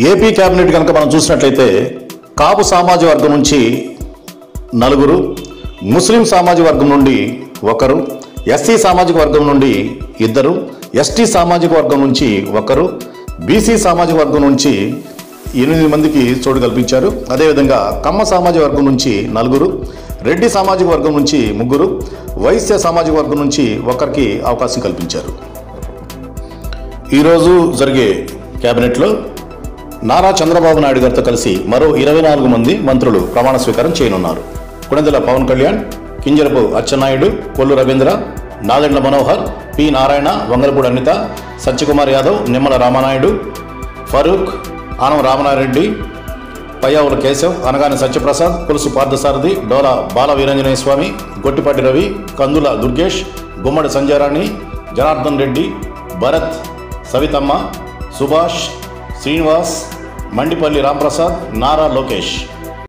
AP cabinet కనుక మనం చూసినట్లయితే కాపు సామాజిక వర్గం నుంచి 4, ముస్లిం సామాజిక వర్గం నుండి 1, ఎస్సీ సామాజిక వర్గం నుండి 2, ఎస్టీ సామాజిక వర్గం నుంచి 1, బీసీ సామాజిక వర్గం నుంచి 8 మందికి చోటు కల్పించారు. అదేవిధంగా కమ్మ సామాజిక వర్గం నుంచి 4, రెడ్డి సామాజిక వర్గం నుంచి 3, వైశ్య సామాజిక వర్గం నుంచి 1కి అవకాశం కల్పించారు. ఈరోజు జరిగే కేబినెట్లో నారా చంద్రబాబు నాయుడు గారితో కలిసి మరో 24 మంది మంత్రులు ప్రమాణ స్వీకారం చేయనున్నారు. కొణిదెల పవన్ కళ్యాణ్, కింజరపు అచ్చెన్నాయుడు, కొల్లు రవీంద్ర, నాదెండ్ల మనోహర్, పి నారాయణ, వంగలపూడి అనిత, సత్యకుమార్ యాదవ్, నిమ్మల రామానాయుడు, ఫరూక్, ఆనం రామనారెడ్డి, పయ్యావుల కేశవ్, అనగాని సత్యప్రసాద్, పులుసు పార్థసారథి, డోలా బాల వీరాంజనేయ స్వామి, గొట్టిపాటి రవి, కందుల దుర్గేష్, గుమ్మడి సంజయరాణి, జనార్దన్ రెడ్డి, భరత్, సవితమ్మ, సుభాష్, శ్రీనివాస్, మండిపల్లి రాంప్రసాద్, నారా లోకేష్.